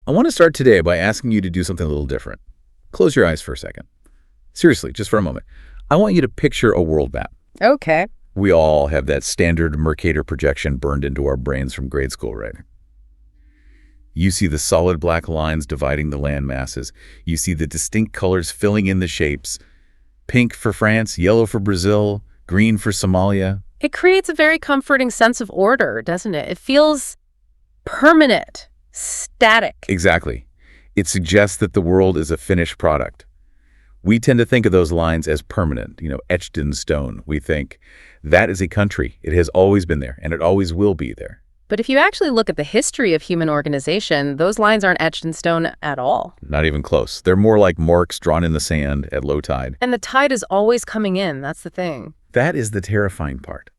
I want to start today by asking you to do something a little different. Close your eyes for a second. Seriously, just for a moment. I want you to picture a world map. Okay. We all have that standard Mercator projection burned into our brains from grade school, right? You see the solid black lines dividing the land masses. You see the distinct colors filling in the shapes. Pink for France, yellow for Brazil, green for Somalia. It creates a very comforting sense of order, doesn't it? It feels permanent, static. Exactly. It suggests that the world is a finished product. We tend to think of those lines as permanent, etched in stone. We think that is a country. It has always been there, and it always will be there. But if you actually look at the history of human organization, those lines aren't etched in stone at all. Not even close. They're more like marks drawn in the sand at low tide. And the tide is always coming in. That's the thing. That is the terrifying part.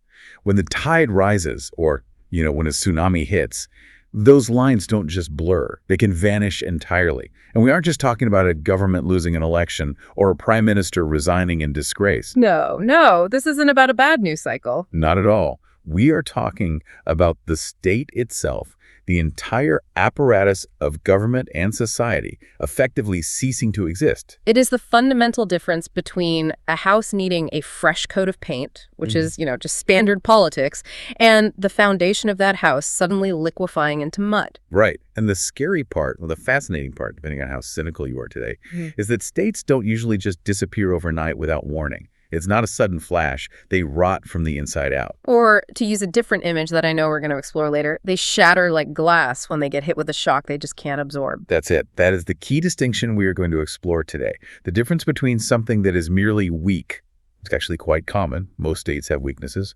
When the tide rises, or, when a tsunami hits, those lines don't just blur. They can vanish entirely. And we aren't just talking about a government losing an election or a prime minister resigning in disgrace. No, this isn't about a bad news cycle. Not at all. We are talking about the state itself, the entire apparatus of government and society effectively ceasing to exist. It is the fundamental difference between a house needing a fresh coat of paint, which is, just standard politics, and the foundation of that house suddenly liquefying into mud. Right. And the scary part, the fascinating part, depending on how cynical you are today, is that states don't usually just disappear overnight without warning. It's not a sudden flash. They rot from the inside out. Or, to use a different image that I know we're going to explore later, they shatter like glass when they get hit with a shock they just can't absorb. That's it. That is the key distinction we are going to explore today. The difference between something that is merely weak, it's actually quite common, most states have weaknesses,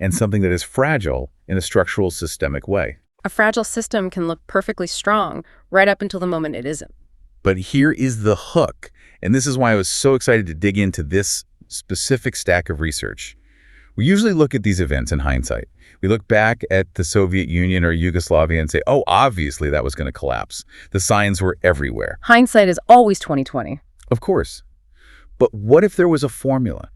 and something that is fragile in a structural systemic way. A fragile system can look perfectly strong right up until the moment it isn't. But here is the hook, and this is why I was so excited to dig into this specific stack of research. We usually look at these events in hindsight. We look back at the Soviet Union or Yugoslavia and say, oh, obviously that was going to collapse. The signs were everywhere. Hindsight is always 20/20. Of course. But what if there was a formula,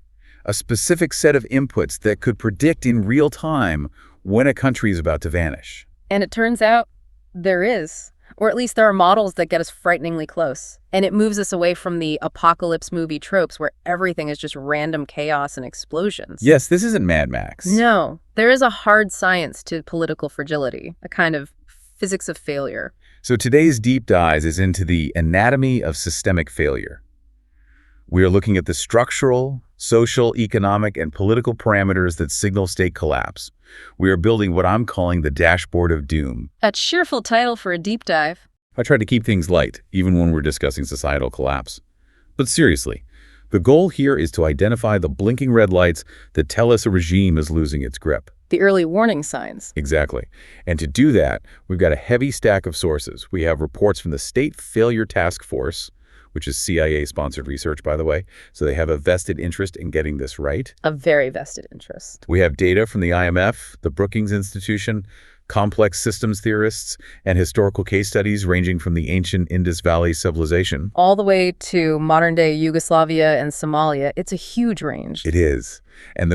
a specific set of inputs that could predict in real time when a country is about to vanish? And it turns out there is. Or at least there are models that get us frighteningly close. And it moves us away from the apocalypse movie tropes where everything is just random chaos and explosions. Yes, this isn't Mad Max. No, there is a hard science to political fragility, a kind of physics of failure. So today's deep dive is into the anatomy of systemic failure. We are looking at the structural, social, economic, and political parameters that signal state collapse. We are building what I'm calling the dashboard of doom. A cheerful title for a deep dive. I try to keep things light, even when we're discussing societal collapse. But seriously, the goal here is to identify the blinking red lights that tell us a regime is losing its grip. The early warning signs. Exactly. And to do that, we've got a heavy stack of sources. We have reports from the State Failure Task Force, which is CIA-sponsored research, by the way, so they have a vested interest in getting this right. A very vested interest. We have data from the IMF, the Brookings Institution, complex systems theorists, and historical case studies ranging from the ancient Indus Valley civilization. All the way to modern-day Yugoslavia and Somalia. It's a huge range. It is. And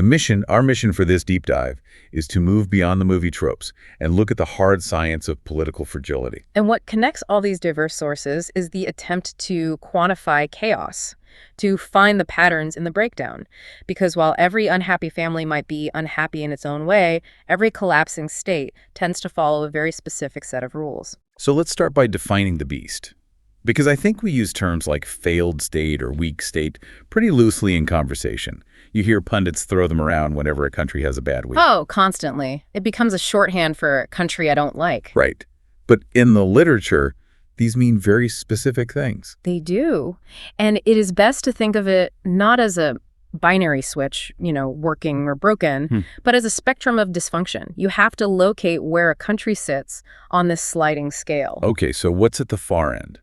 our mission for this deep dive is to move beyond the movie tropes and look at the hard science of political fragility. And what connects all these diverse sources is the attempt to quantify chaos, to find the patterns in the breakdown. Because while every unhappy family might be unhappy in its own way, every collapsing state tends to follow a very specific set of rules. So let's start by defining the beast. Because I think we use terms like failed state or weak state pretty loosely in conversation. You hear pundits throw them around whenever a country has a bad week. Oh, constantly. It becomes a shorthand for a country I don't like. Right. But in the literature, these mean very specific things. They do. And it is best to think of it not as a binary switch, working or broken, but as a spectrum of dysfunction. You have to locate where a country sits on this sliding scale. Okay, so what's at the far end?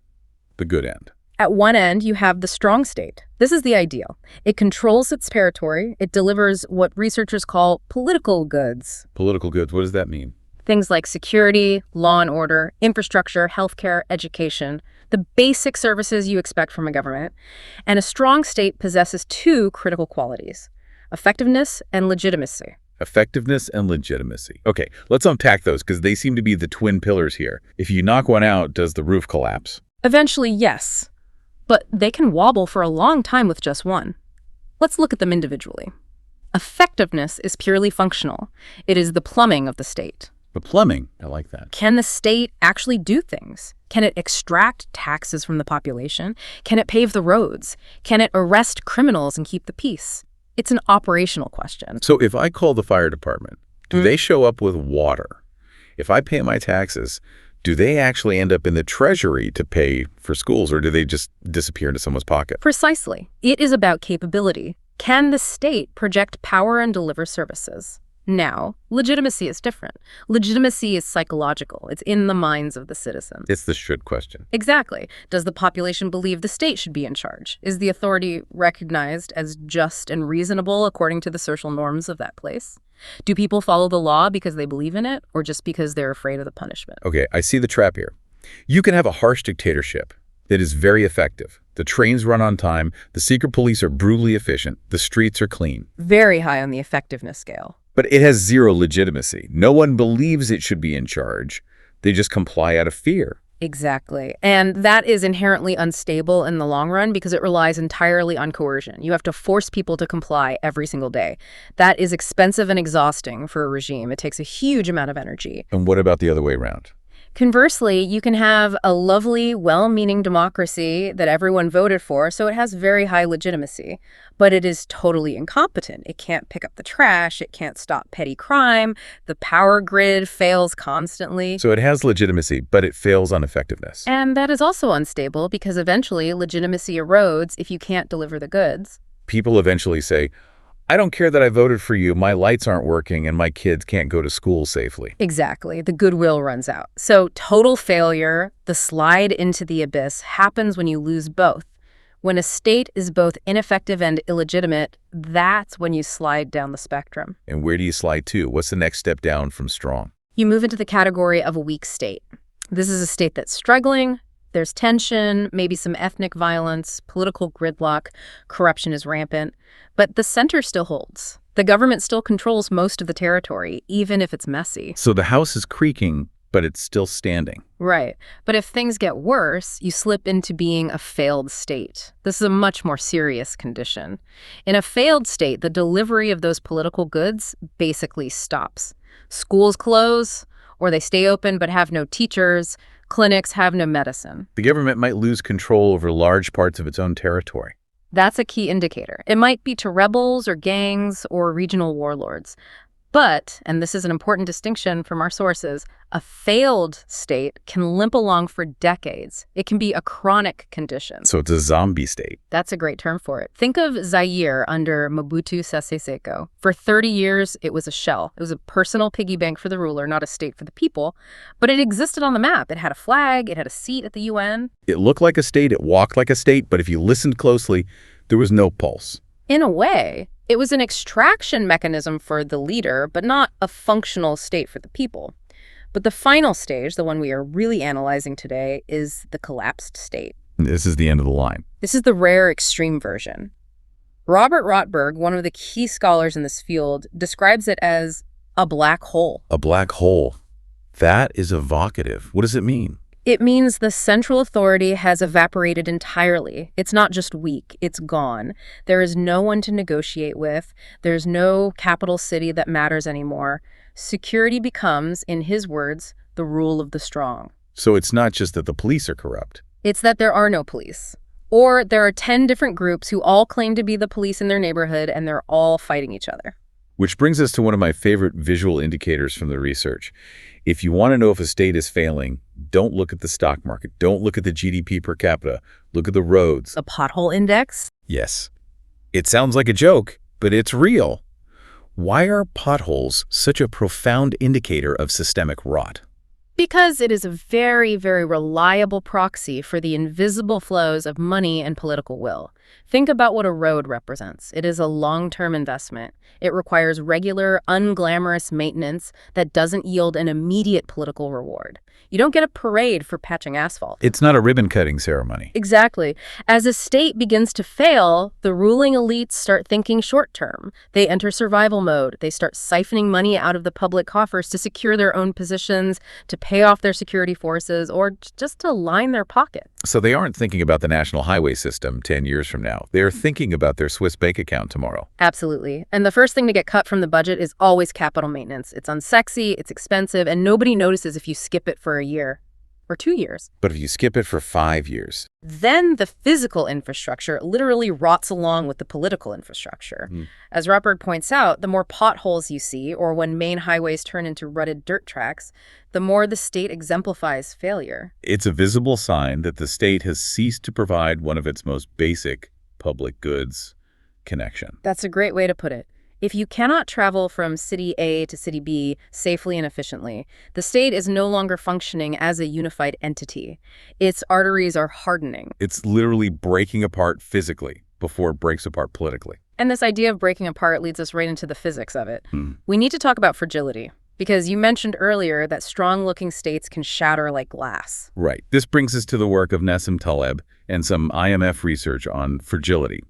The good end. At one end, you have the strong state. This is the ideal. It controls its territory. It delivers what researchers call political goods. Political goods, what does that mean? Things like security, law and order, infrastructure, healthcare, education, the basic services you expect from a government. And a strong state possesses two critical qualities: effectiveness and legitimacy. Effectiveness and legitimacy. Okay, let's unpack those because they seem to be the twin pillars here. If you knock one out, does the roof collapse? Eventually, yes. But they can wobble for a long time with just one. Let's look at them individually. Effectiveness is purely functional. It is the plumbing of the state. The plumbing, I like that. Can the state actually do things? Can it extract taxes from the population? Can it pave the roads? Can it arrest criminals and keep the peace? It's an operational question. So if I call the fire department, do they show up with water? If I pay my taxes, do they actually end up in the treasury to pay for schools, or do they just disappear into someone's pocket? Precisely. It is about capability. Can the state project power and deliver services? Now, legitimacy is different. Legitimacy is psychological. It's in the minds of the citizens. It's the should question. Exactly. Does the population believe the state should be in charge? Is the authority recognized as just and reasonable according to the social norms of that place? Do people follow the law because they believe in it, or just because they're afraid of the punishment? Okay, I see the trap here. You can have a harsh dictatorship that is very effective. The trains run on time, the secret police are brutally efficient, the streets are clean. Very high on the effectiveness scale. But it has zero legitimacy. No one believes it should be in charge. They just comply out of fear. Exactly. And that is inherently unstable in the long run because it relies entirely on coercion. You have to force people to comply every single day. That is expensive and exhausting for a regime. It takes a huge amount of energy. And what about the other way around? Conversely, you can have a lovely, well-meaning democracy that everyone voted for, so it has very high legitimacy. But it is totally incompetent. It can't pick up the trash. It can't stop petty crime. The power grid fails constantly. So it has legitimacy, but it fails on effectiveness. And that is also unstable because eventually legitimacy erodes if you can't deliver the goods. People eventually say, I don't care that I voted for you, my lights aren't working, and my kids can't go to school safely. Exactly. The goodwill runs out. So total failure, the slide into the abyss, happens when you lose both. When a state is both ineffective and illegitimate, that's when you slide down the spectrum. And where do you slide to? What's the next step down from strong? You move into the category of a weak state. This is a state that's struggling. There's tension, maybe some ethnic violence, political gridlock, corruption is rampant. But the center still holds. The government still controls most of the territory, even if it's messy. So the house is creaking, but it's still standing. Right. But if things get worse, you slip into being a failed state. This is a much more serious condition. In a failed state, the delivery of those political goods basically stops. Schools close, or they stay open but have no teachers. Clinics have no medicine. The government might lose control over large parts of its own territory. That's a key indicator. It might be to rebels or gangs or regional warlords. But, and this is an important distinction from our sources, a failed state can limp along for decades. It can be a chronic condition. So it's a zombie state. That's a great term for it. Think of Zaire under Mobutu Sese Seko. For 30 years, it was a shell. It was a personal piggy bank for the ruler, not a state for the people. But it existed on the map. It had a flag. It had a seat at the UN. It looked like a state. It walked like a state. But if you listened closely, there was no pulse. In a way, it was an extraction mechanism for the leader, but not a functional state for the people. But the final stage, the one we are really analyzing today, is the collapsed state. This is the end of the line. This is the rare extreme version. Robert Rotberg, one of the key scholars in this field, describes it as a black hole. A black hole. That is evocative. What does it mean? It means the central authority has evaporated entirely. It's not just weak, it's gone. There is no one to negotiate with. There's no capital city that matters anymore. Security becomes, in his words, the rule of the strong. So it's not just that the police are corrupt. It's that there are no police. Or there are 10 different groups who all claim to be the police in their neighborhood, and they're all fighting each other. Which brings us to one of my favorite visual indicators from the research. If you want to know if a state is failing, don't look at the stock market. Don't look at the GDP per capita. Look at the roads. The pothole index? Yes. It sounds like a joke, but it's real. Why are potholes such a profound indicator of systemic rot? Because it is a very, very reliable proxy for the invisible flows of money and political will. Think about what a road represents. It is a long-term investment. It requires regular, unglamorous maintenance that doesn't yield an immediate political reward. You don't get a parade for patching asphalt. It's not a ribbon-cutting ceremony. Exactly. As a state begins to fail, the ruling elites start thinking short-term. They enter survival mode. They start siphoning money out of the public coffers to secure their own positions, to pay off their security forces, or just to line their pockets. So they aren't thinking about the national highway system 10 years from now. They're thinking about their Swiss bank account tomorrow. Absolutely. And the first thing to get cut from the budget is always capital maintenance. It's unsexy, it's expensive, and nobody notices if you skip it for a year or 2 years. But if you skip it for 5 years, then the physical infrastructure literally rots along with the political infrastructure. As Rotberg points out, the more potholes you see, or when main highways turn into rutted dirt tracks, the more the state exemplifies failure. it's a visible sign that the state has ceased to provide one of its most basic public goods, connection. That's a great way to put it. If you cannot travel from city A to city B safely and efficiently, the state is no longer functioning as a unified entity. Its arteries are hardening. It's literally breaking apart physically before it breaks apart politically. And this idea of breaking apart leads us right into the physics of it. We need to talk about fragility, because you mentioned earlier that strong-looking states can shatter like glass. Right. This brings us to the work of Nassim Taleb and some IMF research on fragility.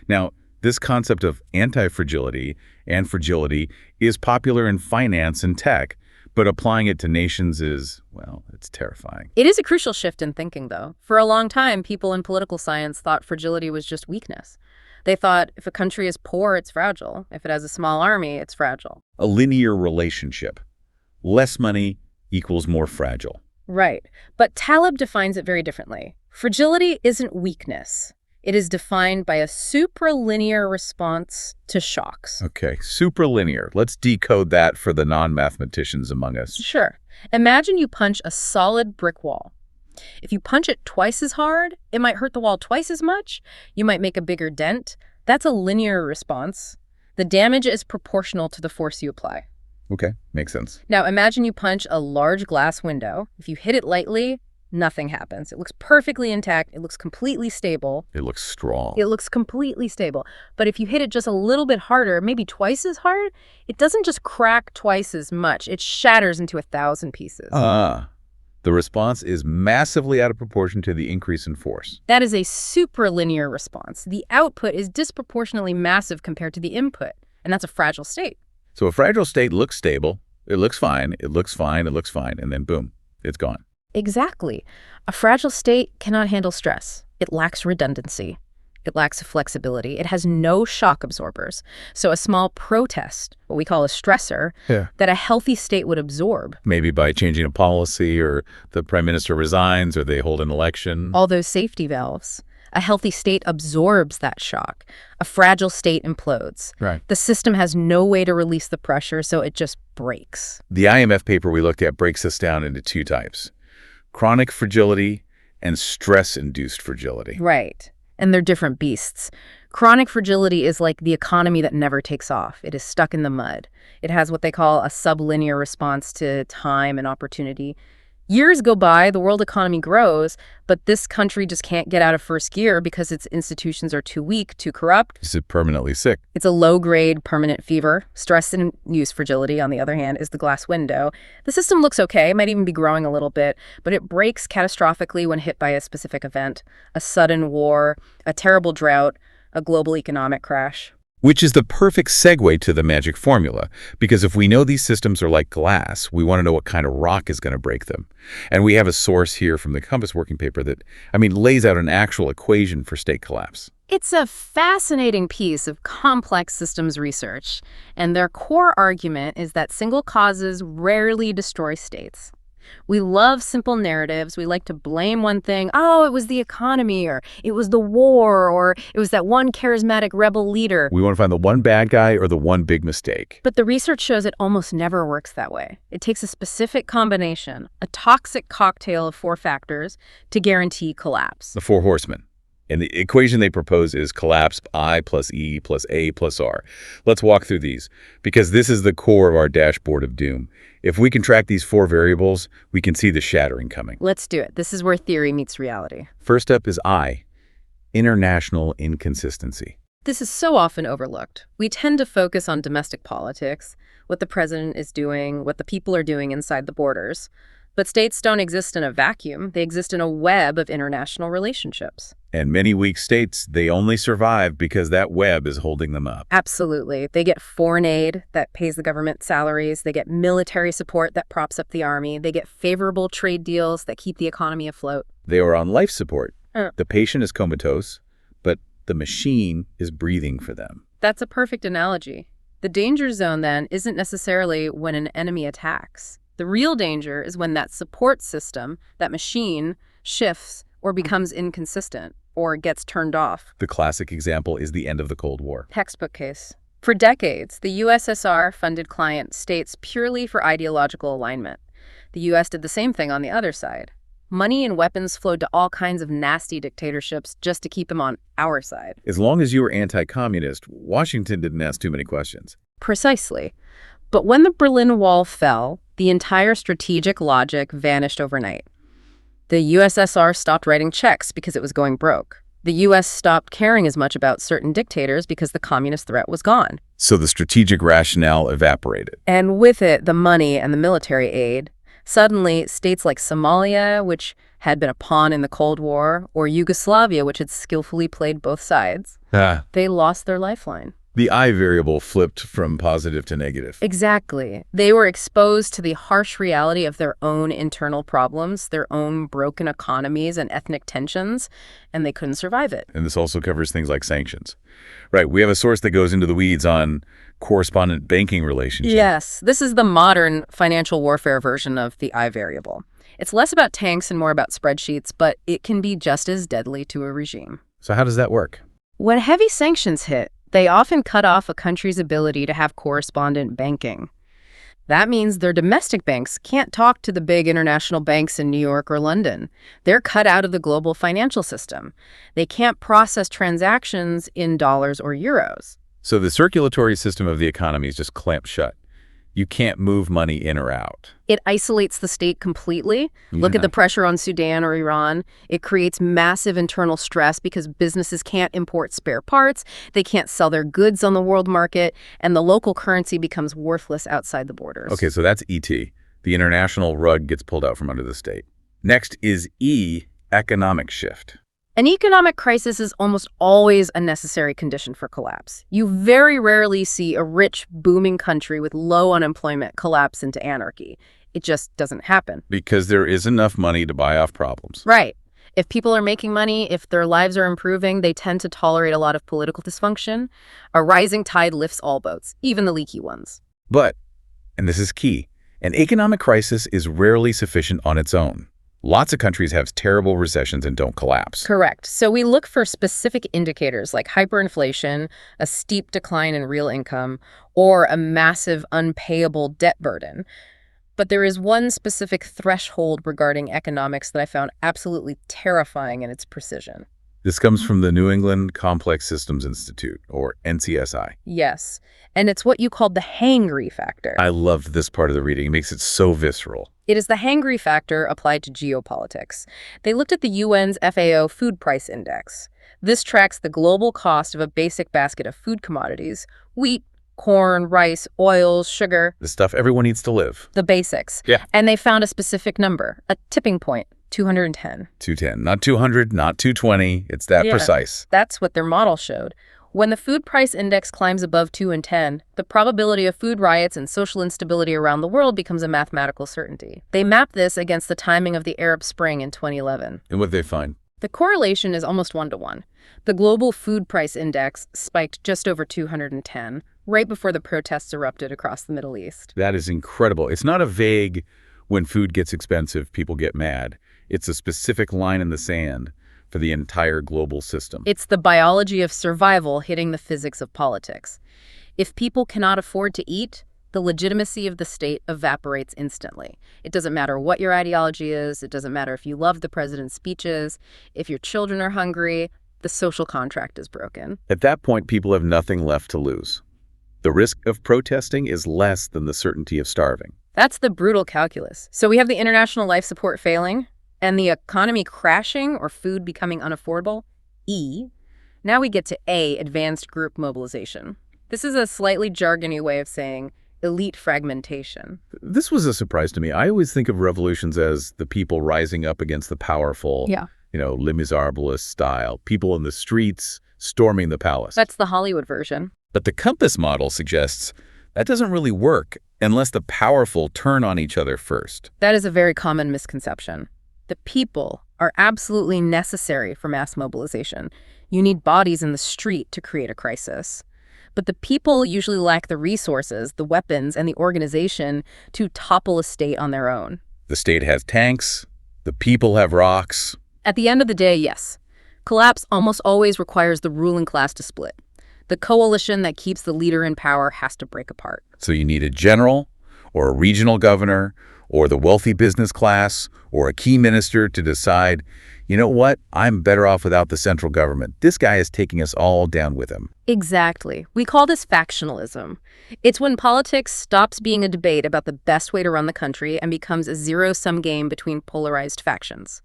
Now, this concept of anti-fragility and fragility is popular in finance and tech, but applying it to nations is, well, it's terrifying. It is a crucial shift in thinking, though. For a long time, people in political science thought fragility was just weakness. They thought if a country is poor, it's fragile. If it has a small army, it's fragile. A linear relationship. Less money equals more fragile. Right. But Taleb defines it very differently. Fragility isn't weakness. It is defined by a supralinear response to shocks. Okay, supralinear. Let's decode that for the non-mathematicians among us. Sure. Imagine you punch a solid brick wall. If you punch it twice as hard, it might hurt the wall twice as much. You might make a bigger dent. That's a linear response. The damage is proportional to the force you apply. Okay, makes sense. Now imagine you punch a large glass window. If you hit it lightly, nothing happens. It looks perfectly intact. It looks completely stable. It looks strong. It looks completely stable. But if you hit it just a little bit harder, maybe twice as hard, it doesn't just crack twice as much. It shatters into 1,000 pieces. The response is massively out of proportion to the increase in force. That is a supralinear response. The output is disproportionately massive compared to the input, and that's a fragile state. So a fragile state looks stable, it looks fine, it looks fine, it looks fine, and then boom, it's gone. Exactly. A fragile state cannot handle stress. It lacks redundancy. It lacks flexibility. It has no shock absorbers. So a small protest, what we call a stressor, that a healthy state would absorb. Maybe by changing a policy, or the prime minister resigns, or they hold an election. All those safety valves. A healthy state absorbs that shock. A fragile state implodes. Right. The system has no way to release the pressure, so it just breaks. The IMF paper we looked at breaks this down into two types: chronic fragility and stress-induced fragility. Right. And they're different beasts. Chronic fragility is like the economy that never takes off. It is stuck in the mud. It has what they call a sublinear response to time and opportunity. Years go by, the world economy grows, but this country just can't get out of first gear because its institutions are too weak, too corrupt. Is it permanently sick? It's a low-grade permanent fever. Stress-induced fragility, on the other hand, is the glass window. The system looks okay, might even be growing a little bit, but it breaks catastrophically when hit by a specific event: a sudden war, a terrible drought, a global economic crash. Which is the perfect segue to the magic formula, because if we know these systems are like glass, we want to know what kind of rock is going to break them. And we have a source here from the Compass working paper that, lays out an actual equation for state collapse. It's a fascinating piece of complex systems research, and their core argument is that single causes rarely destroy states. We love simple narratives. We like to blame one thing. Oh, it was the economy, or it was the war, or it was that one charismatic rebel leader. We want to find the one bad guy or the one big mistake. But the research shows it almost never works that way. It takes a specific combination, a toxic cocktail of 4 factors, to guarantee collapse. The 4 horsemen. And the equation they propose is collapse I plus E plus A plus R. Let's walk through these, because this is the core of our dashboard of doom. If we can track these 4 variables, we can see the shattering coming. Let's do it. This is where theory meets reality. First up is I. International inconsistency. This is so often overlooked. We tend to focus on domestic politics, what the president is doing, what the people are doing inside the borders. But states don't exist in a vacuum. They exist in a web of international relationships. And many weak states, they only survive because that web is holding them up. Absolutely. They get foreign aid that pays the government salaries. They get military support that props up the army. They get favorable trade deals that keep the economy afloat. They are on life support. Huh. The patient is comatose, but the machine is breathing for them. That's a perfect analogy. The danger zone, then, isn't necessarily when an enemy attacks. The real danger is when that support system, that machine, shifts or becomes inconsistent or gets turned off. The classic example is the end of the Cold War. Textbook case. For decades, the USSR funded client states purely for ideological alignment. The US did the same thing on the other side. Money and weapons flowed to all kinds of nasty dictatorships just to keep them on our side. As long as you were anti-communist, Washington didn't ask too many questions. Precisely. But when the Berlin Wall fell, the entire strategic logic vanished overnight. The USSR stopped writing checks because it was going broke. The US stopped caring as much about certain dictators because the communist threat was gone. So the strategic rationale evaporated. And with it, the money and the military aid. Suddenly, states like Somalia, which had been a pawn in the Cold War, or Yugoslavia, which had skillfully played both sides, they lost their lifeline. The I variable flipped from positive to negative. Exactly. They were exposed to the harsh reality of their own internal problems, their own broken economies and ethnic tensions, and they couldn't survive it. And this also covers things like sanctions. Right, we have a source that goes into the weeds on correspondent banking relationships. Yes, this is the modern financial warfare version of the I variable. It's less about tanks and more about spreadsheets, but it can be just as deadly to a regime. So how does that work? When heavy sanctions hit, they often cut off a country's ability to have correspondent banking. That means their domestic banks can't talk to the big international banks in New York or London. They're cut out of the global financial system. They can't process transactions in dollars or euros. So the circulatory system of the economy is just clamped shut. You can't move money in or out. It isolates the state completely. Look at the pressure on Sudan or Iran. It creates massive internal stress because businesses can't import spare parts, they can't sell their goods on the world market, and the local currency becomes worthless outside the borders. Okay, so that's ET. The international rug gets pulled out from under the state. Next is E, economic shift. An economic crisis is almost always a necessary condition for collapse. You very rarely see a rich, booming country with low unemployment collapse into anarchy. It just doesn't happen. Because there is enough money to buy off problems. Right. If people are making money, if their lives are improving, they tend to tolerate a lot of political dysfunction. A rising tide lifts all boats, even the leaky ones. But, and this is key, an economic crisis is rarely sufficient on its own. Lots of countries have terrible recessions and don't collapse. Correct. So we look for specific indicators like hyperinflation, a steep decline in real income, or a massive unpayable debt burden. But there is one specific threshold regarding economics that I found absolutely terrifying in its precision. This comes from the New England Complex Systems Institute, or NCSI. Yes, and it's what you called the hangry factor. I loved this part of the reading. It makes it so visceral. It is the hangry factor applied to geopolitics. They looked at the UN's FAO Food Price Index. This tracks the global cost of a basic basket of food commodities: wheat, corn, rice, oils, sugar. The stuff everyone needs to live. The basics. Yeah. And they found a specific number, a tipping point, 210. 210, not 200, not 220. It's that precise. That's what their model showed. When the food price index climbs above 210, the probability of food riots and social instability around the world becomes a mathematical certainty. They mapped this against the timing of the Arab Spring in 2011. And what they find? The correlation is almost 1-to-1. The global food price index spiked just over 210, right before the protests erupted across the Middle East. That is incredible. It's not a vague, when food gets expensive, people get mad. It's a specific line in the sand for the entire global system. It's the biology of survival hitting the physics of politics. If people cannot afford to eat, the legitimacy of the state evaporates instantly. It doesn't matter what your ideology is. It doesn't matter if you love the president's speeches. If your children are hungry, the social contract is broken. At that point, people have nothing left to lose. The risk of protesting is less than the certainty of starving. That's the brutal calculus. So we have the international life support failing, and the economy crashing or food becoming unaffordable E. Now we get to A, advanced group mobilization. This is a slightly jargony way of saying elite fragmentation. This was a surprise to me. I always think of revolutions as the people rising up against the powerful, Yeah. Les Miserables style, people in the streets storming the palace. That's the Hollywood version. But the compass model suggests that doesn't really work unless the powerful turn on each other first. That is a very common misconception. The people are absolutely necessary for mass mobilization. You need bodies in the street to create a crisis. But the people usually lack the resources, the weapons, and the organization to topple a state on their own. The state has tanks, the people have rocks. At the end of the day, yes. Collapse almost always requires the ruling class to split. The coalition that keeps the leader in power has to break apart. So you need a general, or a regional governor, or the wealthy business class, or a key minister to decide, you know what, I'm better off without the central government. This guy is taking us all down with him. Exactly. We call this factionalism. It's when politics stops being a debate about the best way to run the country and becomes a zero-sum game between polarized factions.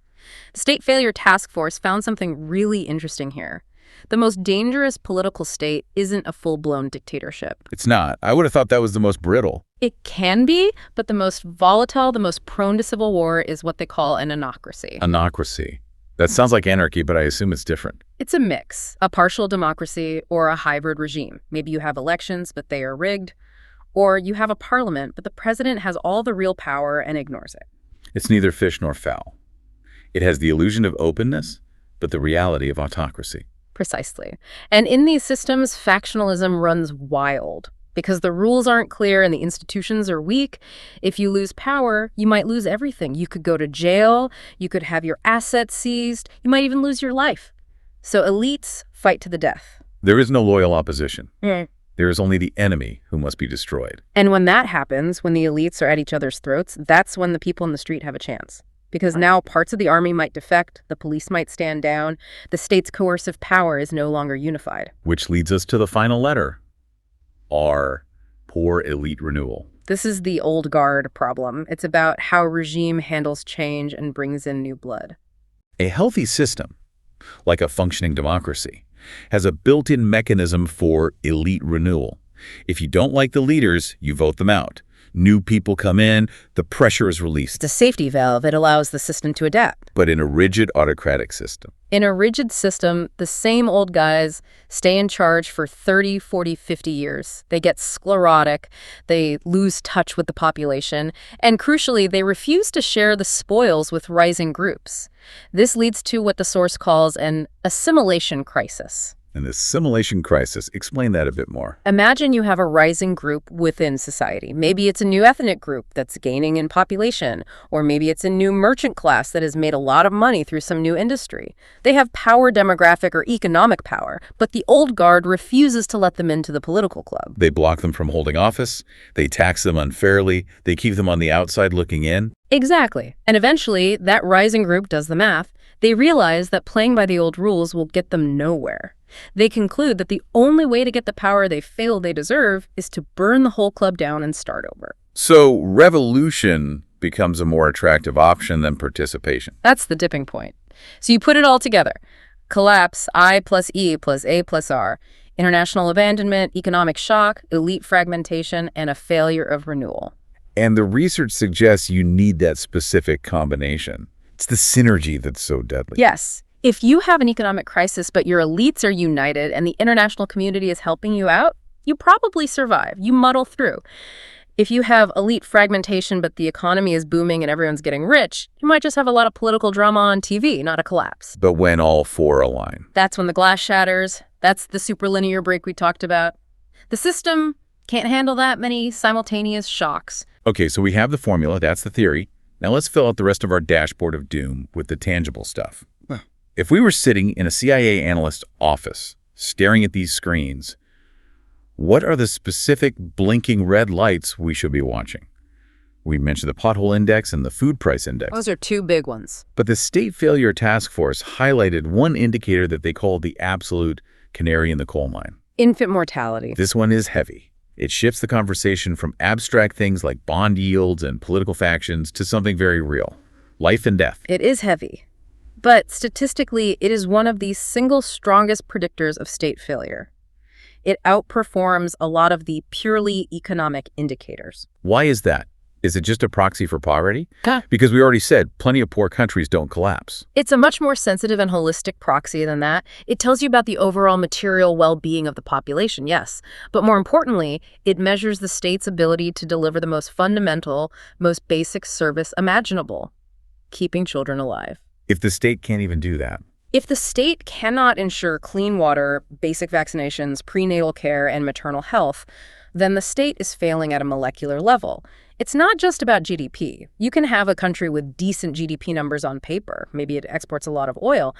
The State Failure Task Force found something really interesting here. The most dangerous political state isn't a full-blown dictatorship. It's not. I would have thought that was the most brittle. It can be, but the most volatile, the most prone to civil war is what they call an anocracy. Anocracy. That sounds like anarchy, but I assume it's different. It's a mix, a partial democracy or a hybrid regime. Maybe you have elections, but they are rigged. Or you have a parliament, but the president has all the real power and ignores it. It's neither fish nor fowl. It has the illusion of openness, but the reality of autocracy. Precisely. And in these systems, factionalism runs wild. Because the rules aren't clear and the institutions are weak, if you lose power, you might lose everything. You could go to jail, you could have your assets seized, you might even lose your life. So elites fight to the death. There is no loyal opposition. Mm. There is only the enemy who must be destroyed. And when that happens, when the elites are at each other's throats, that's when the people in the street have a chance. Because now parts of the army might defect, the police might stand down, the state's coercive power is no longer unified. Which leads us to the final letter. R, poor elite renewal. This is the old guard problem. It's about how a regime handles change and brings in new blood. A healthy system, like a functioning democracy, has a built-in mechanism for elite renewal. If you don't like the leaders, you vote them out. New people come in, the pressure is released. It's a safety valve. It allows the system to adapt. But in a rigid autocratic system. In a rigid system, the same old guys stay in charge for 30, 40, 50 years. They get sclerotic, they lose touch with the population, and crucially, they refuse to share the spoils with rising groups. This leads to what the source calls an assimilation crisis. And the assimilation crisis, explain that a bit more. Imagine you have a rising group within society. Maybe it's a new ethnic group that's gaining in population, or maybe it's a new merchant class that has made a lot of money through some new industry. They have power, demographic, or economic power, but the old guard refuses to let them into the political club. They block them from holding office, they tax them unfairly, they keep them on the outside looking in. Exactly. And eventually, that rising group does the math. They realize that playing by the old rules will get them nowhere. They conclude that the only way to get the power they feel they deserve is to burn the whole club down and start over. So revolution becomes a more attractive option than participation. That's the dipping point. So you put it all together. Collapse, I plus E plus A plus R. International abandonment, economic shock, elite fragmentation, and a failure of renewal. And the research suggests you need that specific combination. It's the synergy that's so deadly. Yes. If you have an economic crisis, but your elites are united and the international community is helping you out, you probably survive. You muddle through. If you have elite fragmentation, but the economy is booming and everyone's getting rich, you might just have a lot of political drama on TV, not a collapse. But when all four align. That's when the glass shatters. That's the superlinear break we talked about. The system can't handle that many simultaneous shocks. Okay, so we have the formula. That's the theory. Now let's fill out the rest of our dashboard of doom with the tangible stuff. If we were sitting in a CIA analyst's office, staring at these screens, what are the specific blinking red lights we should be watching? We mentioned the pothole index and the food price index. Those are two big ones. But the State Failure Task Force highlighted one indicator that they called the absolute canary in the coal mine. Infant mortality. This one is heavy. It shifts the conversation from abstract things like bond yields and political factions to something very real. Life and death. It is heavy. But statistically, it is one of the single strongest predictors of state failure. It outperforms a lot of the purely economic indicators. Why is that? Is it just a proxy for poverty? Huh. Because we already said plenty of poor countries don't collapse. It's a much more sensitive and holistic proxy than that. It tells you about the overall material well-being of the population, yes. But more importantly, it measures the state's ability to deliver the most fundamental, most basic service imaginable, keeping children alive. If the state can't even do that. If the state cannot ensure clean water, basic vaccinations, prenatal care, and maternal health, then the state is failing at a molecular level. It's not just about GDP. You can have a country with decent GDP numbers on paper. Maybe it exports a lot of oil.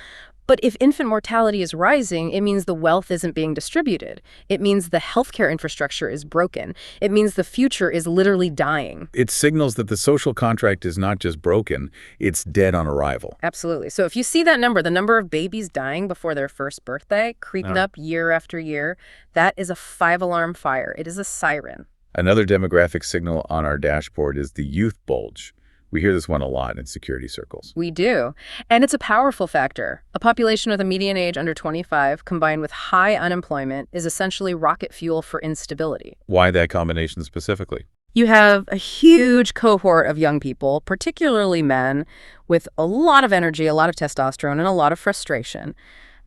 But if infant mortality is rising, it means the wealth isn't being distributed. It means the healthcare infrastructure is broken. It means the future is literally dying. It signals that the social contract is not just broken, it's dead on arrival. Absolutely. So if you see that number, the number of babies dying before their first birthday, creeping up year after year, that is a 5-alarm fire. It is a siren. Another demographic signal on our dashboard is the youth bulge. We hear this one a lot in security circles. We do. And it's a powerful factor. A population with a median age under 25 combined with high unemployment is essentially rocket fuel for instability. Why that combination specifically? You have a huge cohort of young people, particularly men, with a lot of energy, a lot of testosterone, and a lot of frustration.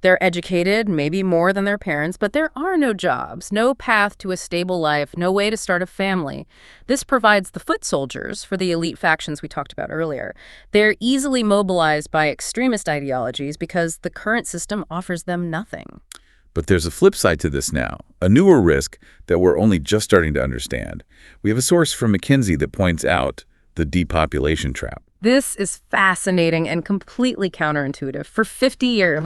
They're educated, maybe more than their parents, but there are no jobs, no path to a stable life, no way to start a family. This provides the foot soldiers for the elite factions we talked about earlier. They're easily mobilized by extremist ideologies because the current system offers them nothing. But there's a flip side to this now, a newer risk that we're only just starting to understand. We have a source from McKinsey that points out the depopulation trap. This is fascinating and completely counterintuitive. For 50 years,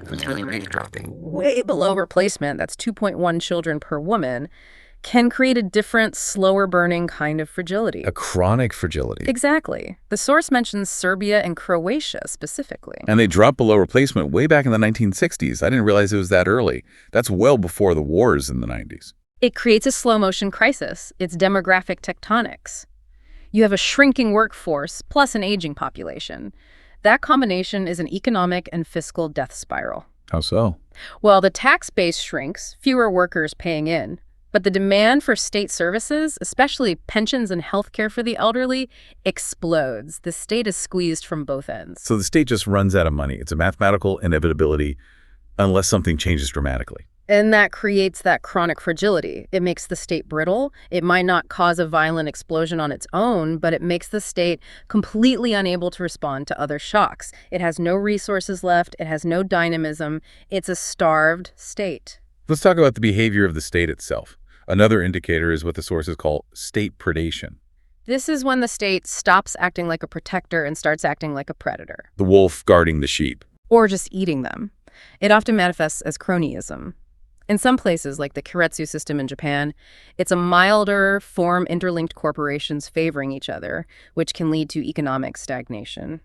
fertility rate dropping way below replacement, that's 2.1 children per woman, can create a different, slower-burning kind of fragility. A chronic fragility. Exactly. The source mentions Serbia and Croatia specifically. And they dropped below replacement way back in the 1960s. I didn't realize it was that early. That's well before the wars in the 90s. It creates a slow-motion crisis. It's demographic tectonics. You have a shrinking workforce plus an aging population. That combination is an economic and fiscal death spiral. How so? Well, the tax base shrinks, fewer workers paying in. But the demand for state services, especially pensions and health care for the elderly, explodes. The state is squeezed from both ends. So the state just runs out of money. It's a mathematical inevitability unless something changes dramatically. And that creates that chronic fragility. It makes the state brittle. It might not cause a violent explosion on its own, but it makes the state completely unable to respond to other shocks. It has no resources left. It has no dynamism. It's a starved state. Let's talk about the behavior of the state itself. Another indicator is what the sources call state predation. This is when the state stops acting like a protector and starts acting like a predator. The wolf guarding the sheep. Or just eating them. It often manifests as cronyism. In some places, like the keiretsu system in Japan, it's a milder form interlinked corporations favoring each other, which can lead to economic stagnation.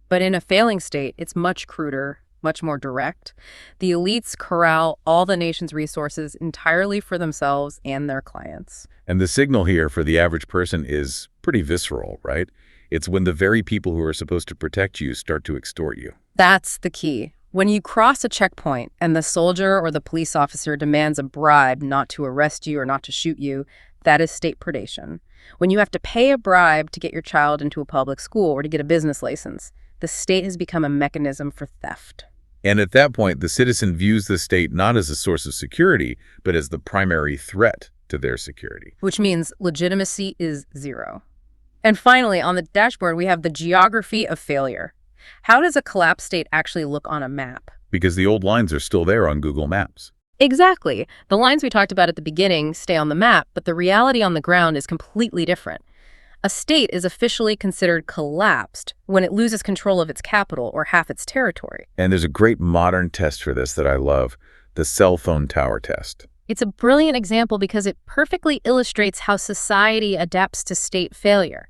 But in a failing state, it's much cruder, much more direct. The elites corral all the nation's resources entirely for themselves and their clients. And the signal here for the average person is pretty visceral, right? It's when the very people who are supposed to protect you start to extort you. That's the key. When you cross a checkpoint and the soldier or the police officer demands a bribe not to arrest you or not to shoot you, that is state predation. When you have to pay a bribe to get your child into a public school or to get a business license, the state has become a mechanism for theft. And at that point, the citizen views the state not as a source of security, but as the primary threat to their security. Which means legitimacy is zero. And finally, on the dashboard, we have the geography of failure. How does a collapsed state actually look on a map? Because the old lines are still there on Google Maps. Exactly. The lines we talked about at the beginning stay on the map, but the reality on the ground is completely different. A state is officially considered collapsed when it loses control of its capital or half its territory. And there's a great modern test for this that I love, the cell phone tower test. It's a brilliant example because it perfectly illustrates how society adapts to state failure.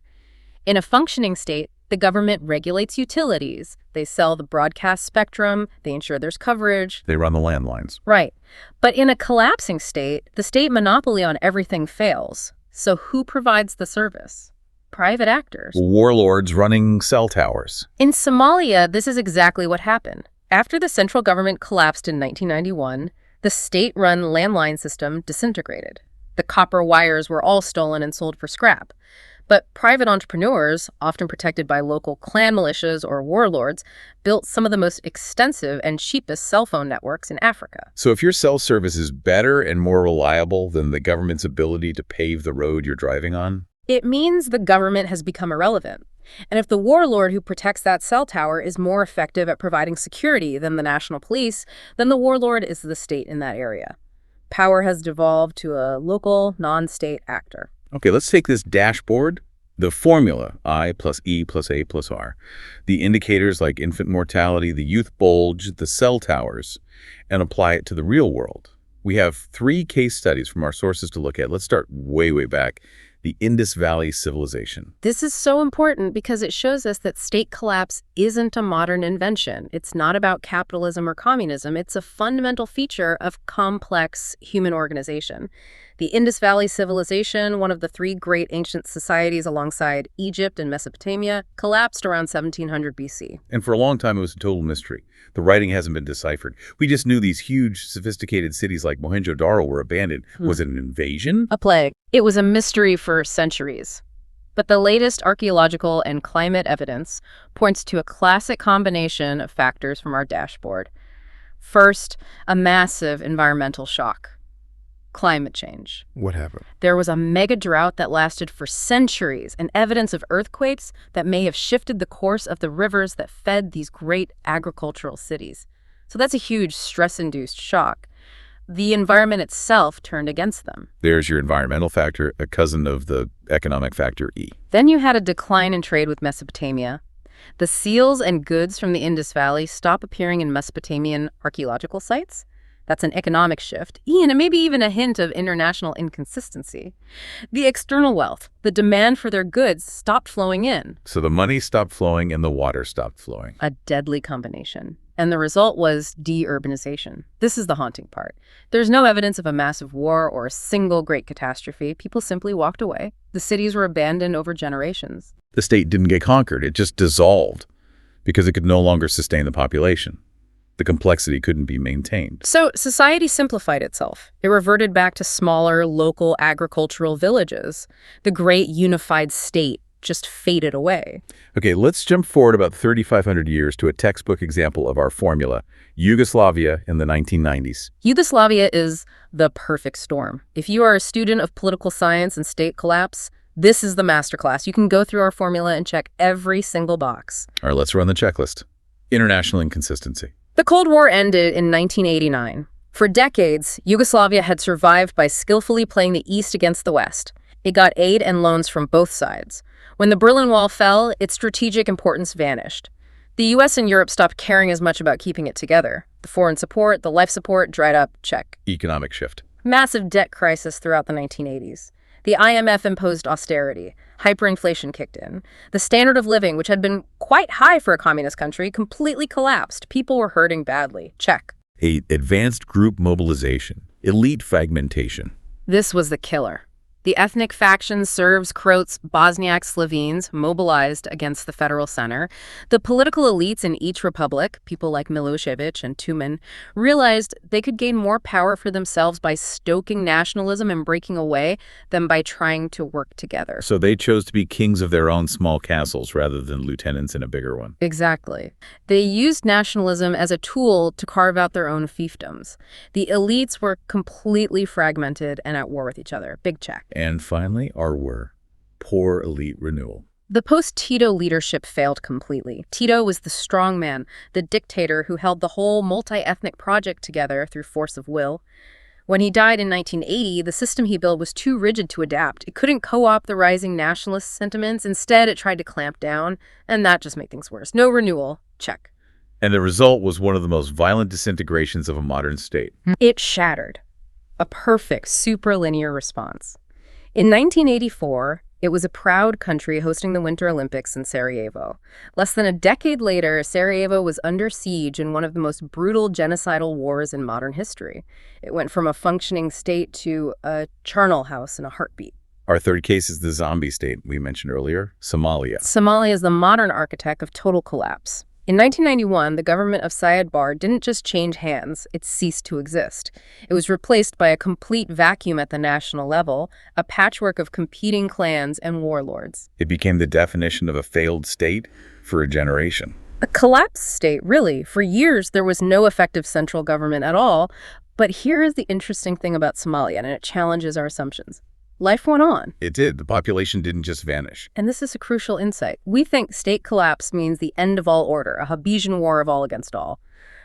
In a functioning state, the government regulates utilities. They sell the broadcast spectrum. They ensure there's coverage. They run the landlines. Right. But in a collapsing state, the state monopoly on everything fails. So who provides the service? Private actors. Warlords running cell towers. In Somalia, this is exactly what happened. After the central government collapsed in 1991, the state-run landline system disintegrated. The copper wires were all stolen and sold for scrap. But private entrepreneurs, often protected by local clan militias or warlords, built some of the most extensive and cheapest cell phone networks in Africa. So if your cell service is better and more reliable than the government's ability to pave the road you're driving on, it means the government has become irrelevant. And if the warlord who protects that cell tower is more effective at providing security than the national police, then the warlord is the state in that area. Power has devolved to a local, non-state actor. Okay, let's take this dashboard, the formula, I plus E plus A plus R, the indicators like infant mortality, the youth bulge, the cell towers, and apply it to the real world. We have 3 case studies from our sources to look at. Let's start way, way back. The Indus Valley civilization. This is so important because it shows us that state collapse isn't a modern invention. It's not about capitalism or communism. It's a fundamental feature of complex human organization. The Indus Valley civilization, one of the 3 great ancient societies alongside Egypt and Mesopotamia, collapsed around 1700 BC. And for a long time, it was a total mystery. The writing hasn't been deciphered. We just knew these huge, sophisticated cities like Mohenjo-Daro were abandoned. Was it an invasion? A plague. It was a mystery for centuries. But the latest archaeological and climate evidence points to a classic combination of factors from our dashboard. First, a massive environmental shock. Climate change. What happened? There was a mega drought that lasted for centuries and evidence of earthquakes that may have shifted the course of the rivers that fed these great agricultural cities. So that's a huge stress-induced shock. The environment itself turned against them. There's your environmental factor, a cousin of the economic factor E. Then you had a decline in trade with Mesopotamia. The seals and goods from the Indus Valley stop appearing in Mesopotamian archaeological sites. That's an economic shift, and maybe even a hint of international inconsistency. The external wealth, the demand for their goods, stopped flowing in. So the money stopped flowing and the water stopped flowing. A deadly combination. And the result was de-urbanization. This is the haunting part. There's no evidence of a massive war or a single great catastrophe. People simply walked away. The cities were abandoned over generations. The state didn't get conquered. It just dissolved because it could no longer sustain the population. The complexity couldn't be maintained. So society simplified itself. It reverted back to smaller, local agricultural villages. The great unified state just faded away. Okay, let's jump forward about 3,500 years to a textbook example of our formula, Yugoslavia in the 1990s. Yugoslavia is the perfect storm. If you are a student of political science and state collapse, this is the masterclass. You can go through our formula and check every single box. All right, let's run the checklist. International inconsistency. The Cold War ended in 1989. For decades, Yugoslavia had survived by skillfully playing the East against the West. It got aid and loans from both sides. When the Berlin Wall fell, its strategic importance vanished. The US and Europe stopped caring as much about keeping it together. The foreign support, the life support, dried up, check. Economic shift. Massive debt crisis throughout the 1980s. The IMF imposed austerity. Hyperinflation kicked in. The standard of living, which had been quite high for a communist country, completely collapsed. People were hurting badly. Check. Advanced group mobilization. Elite fragmentation. This was the killer. The ethnic factions, Serbs, Croats, Bosniaks, Slovenes, mobilized against the federal center. The political elites in each republic, people like Milosevic and Tuman, realized they could gain more power for themselves by stoking nationalism and breaking away than by trying to work together. So they chose to be kings of their own small castles rather than lieutenants in a bigger one. Exactly. They used nationalism as a tool to carve out their own fiefdoms. The elites were completely fragmented and at war with each other. Big check. And finally, our poor elite renewal. The post-Tito leadership failed completely. Tito was the strong man, the dictator who held the whole multi-ethnic project together through force of will. When he died in 1980, the system he built was too rigid to adapt. It couldn't co-opt the rising nationalist sentiments. Instead, it tried to clamp down, and that just made things worse. No renewal. Check. And the result was one of the most violent disintegrations of a modern state. It shattered. A perfect superlinear response. In 1984, it was a proud country hosting the Winter Olympics in Sarajevo. Less than a decade later, Sarajevo was under siege in one of the most brutal genocidal wars in modern history. It went from a functioning state to a charnel house in a heartbeat. Our third case is the zombie state we mentioned earlier, Somalia. Somalia is the modern architect of total collapse. In 1991, the government of Siad Barre didn't just change hands, it ceased to exist. It was replaced by a complete vacuum at the national level, a patchwork of competing clans and warlords. It became the definition of a failed state for a generation. A collapsed state, really. For years, there was no effective central government at all. But here is the interesting thing about Somalia, and it challenges our assumptions. Life went on. It did. The population didn't just vanish. And this is a crucial insight. We think state collapse means the end of all order, a Hobbesian war of all against all.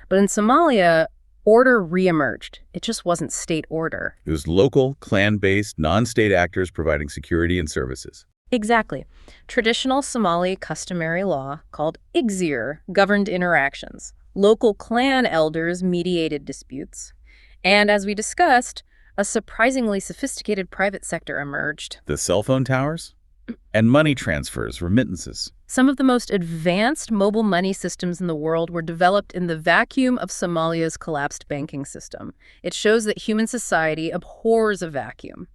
But in Somalia, order reemerged. It just wasn't state order. It was local, clan-based, non-state actors providing security and services. Exactly. Traditional Somali customary law, called Igzir, governed interactions. Local clan elders mediated disputes. And as we discussed, a surprisingly sophisticated private sector emerged. The cell phone towers? And money transfers, remittances. Some of the most advanced mobile money systems in the world were developed in the vacuum of Somalia's collapsed banking system. It shows that human society abhors a vacuum.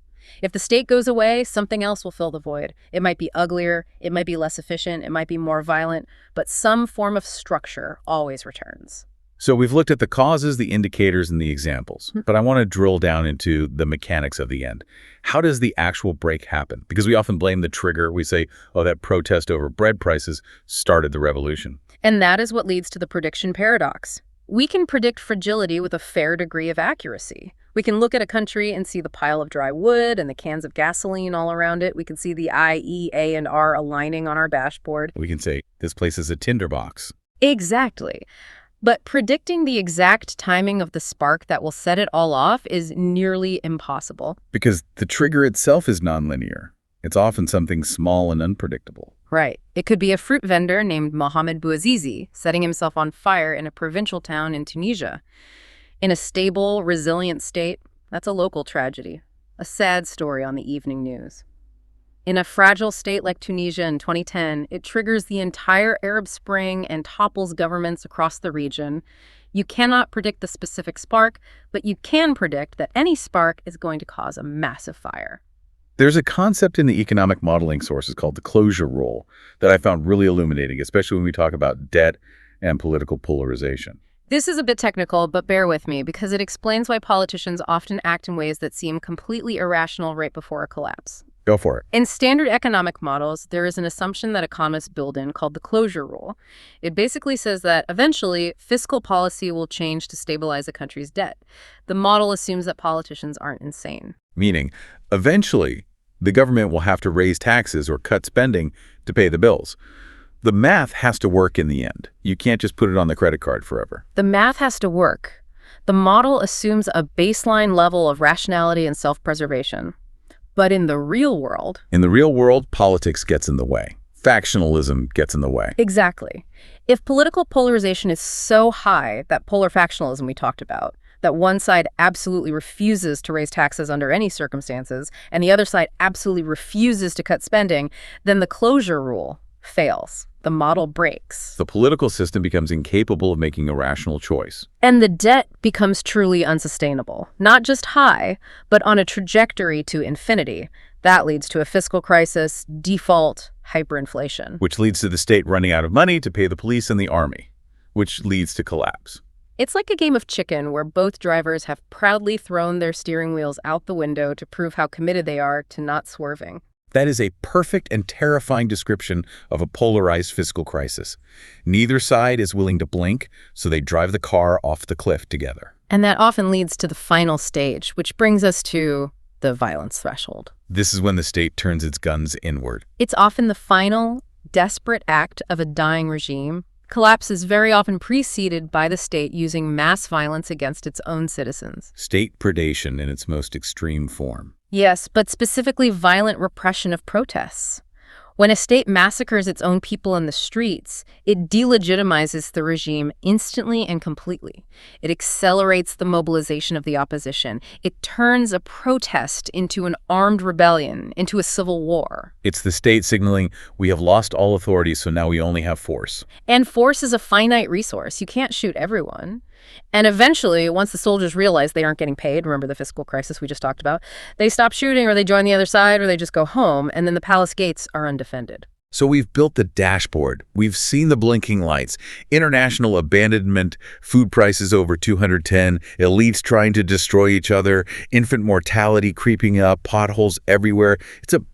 If the state goes away, something else will fill the void. It might be uglier, it might be less efficient, it might be more violent, but some form of structure always returns. So we've looked at the causes, the indicators, and the examples, but I want to drill down into the mechanics of the end. How does the actual break happen? Because we often blame the trigger. We say, oh, that protest over bread prices started the revolution. And that is what leads to the prediction paradox. We can predict fragility with a fair degree of accuracy. We can look at a country and see the pile of dry wood and the cans of gasoline all around it. We can see the I, E, A, and R aligning on our dashboard. We can say, this place is a tinderbox. Exactly. But predicting the exact timing of the spark that will set it all off is nearly impossible. Because the trigger itself is nonlinear. It's often something small and unpredictable. Right. It could be a fruit vendor named Mohamed Bouazizi setting himself on fire in a provincial town in Tunisia. In a stable, resilient state, that's a local tragedy, a sad story on the evening news. In a fragile state like Tunisia in 2010, it triggers the entire Arab Spring and topples governments across the region. You cannot predict the specific spark, but you can predict that any spark is going to cause a massive fire. There's a concept in the economic modeling sources called the closure rule that I found really illuminating, especially when we talk about debt and political polarization. This is a bit technical, but bear with me because it explains why politicians often act in ways that seem completely irrational right before a collapse. Go for it. In standard economic models, there is an assumption that economists build in called the closure rule. It basically says that eventually fiscal policy will change to stabilize a country's debt. The model assumes that politicians aren't insane. Meaning, eventually, the government will have to raise taxes or cut spending to pay the bills. The math has to work in the end. You can't just put it on the credit card forever. The math has to work. The model assumes a baseline level of rationality and self-preservation. But in the real world... In the real world, politics gets in the way. Factionalism gets in the way. Exactly. If political polarization is so high, that polar factionalism we talked about, that one side absolutely refuses to raise taxes under any circumstances, and the other side absolutely refuses to cut spending, then the closure rule fails. The model breaks. The political system becomes incapable of making a rational choice. And the debt becomes truly unsustainable. Not just high, but on a trajectory to infinity. That leads to a fiscal crisis, default, hyperinflation. Which leads to the state running out of money to pay the police and the army, which leads to collapse. It's like a game of chicken where both drivers have proudly thrown their steering wheels out the window to prove how committed they are to not swerving. That is a perfect and terrifying description of a polarized fiscal crisis. Neither side is willing to blink, so they drive the car off the cliff together. And that often leads to the final stage, which brings us to the violence threshold. This is when the state turns its guns inward. It's often the final, desperate act of a dying regime. Collapse is very often preceded by the state using mass violence against its own citizens. State predation in its most extreme form. Yes, but specifically violent repression of protests. When a state massacres its own people in the streets, it delegitimizes the regime instantly and completely. It accelerates the mobilization of the opposition. It turns a protest into an armed rebellion, into a civil war. It's the state signaling, we have lost all authority, so now we only have force. And force is a finite resource. You can't shoot everyone. And eventually, once the soldiers realize they aren't getting paid, remember the fiscal crisis we just talked about, they stop shooting or they join the other side or they just go home, and then the palace gates are undefended. So we've built the dashboard. We've seen the blinking lights, international abandonment, food prices over 210, elites trying to destroy each other, infant mortality creeping up, potholes everywhere.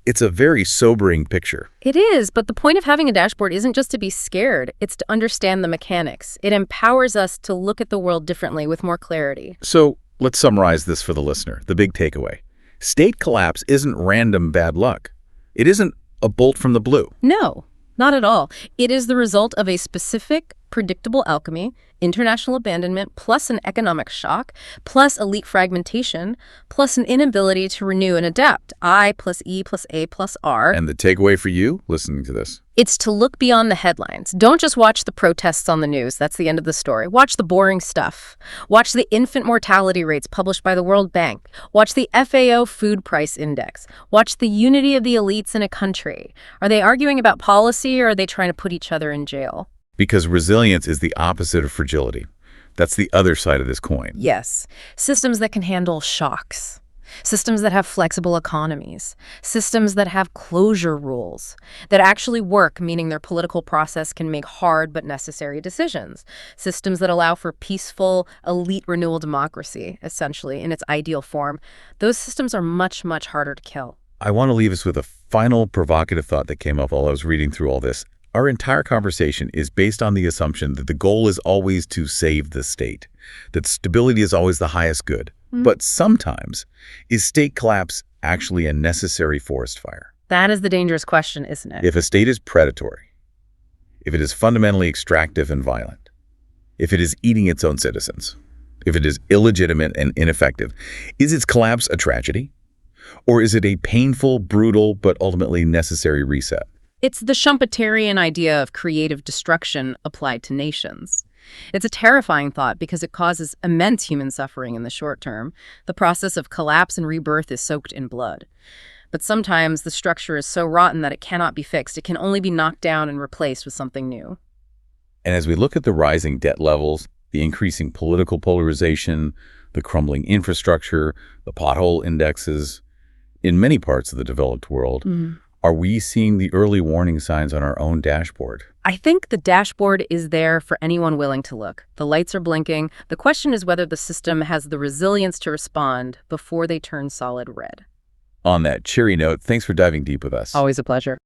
It's a very sobering picture. It is, but the point of having a dashboard isn't just to be scared, it's to understand the mechanics. It empowers us to look at the world differently with more clarity. So let's summarize this for the listener, the big takeaway. State collapse isn't random bad luck. It isn't a bolt from the blue. No, not at all. It is the result of a specific, predictable alchemy, international abandonment, plus an economic shock, plus elite fragmentation, plus an inability to renew and adapt. I plus E plus A plus R. And the takeaway for you, listening to this? It's to look beyond the headlines. Don't just watch the protests on the news. That's the end of the story. Watch the boring stuff. Watch the infant mortality rates published by the World Bank. Watch the FAO food price index. Watch the unity of the elites in a country. Are they arguing about policy or are they trying to put each other in jail? Because resilience is the opposite of fragility. That's the other side of this coin. Yes. Systems that can handle shocks. Systems that have flexible economies. Systems that have closure rules. That actually work, meaning their political process can make hard but necessary decisions. Systems that allow for peaceful, elite renewal democracy, essentially, in its ideal form. Those systems are much, much harder to kill. I want to leave us with a final provocative thought that came up while I was reading through all this. Our entire conversation is based on the assumption that the goal is always to save the state, that stability is always the highest good. But sometimes, is state collapse actually a necessary forest fire? That is the dangerous question, isn't it? If a state is predatory, if it is fundamentally extractive and violent, if it is eating its own citizens, if it is illegitimate and ineffective, is its collapse a tragedy? Or is it a painful, brutal, but ultimately necessary reset? It's the Schumpeterian idea of creative destruction applied to nations. It's a terrifying thought because it causes immense human suffering in the short term. The process of collapse and rebirth is soaked in blood. But sometimes the structure is so rotten that it cannot be fixed. It can only be knocked down and replaced with something new. And as we look at the rising debt levels, the increasing political polarization, the crumbling infrastructure, the pothole indexes, in many parts of the developed world, are we seeing the early warning signs on our own dashboard? I think the dashboard is there for anyone willing to look. The lights are blinking. The question is whether the system has the resilience to respond before they turn solid red. On that cheery note, thanks for diving deep with us. Always a pleasure.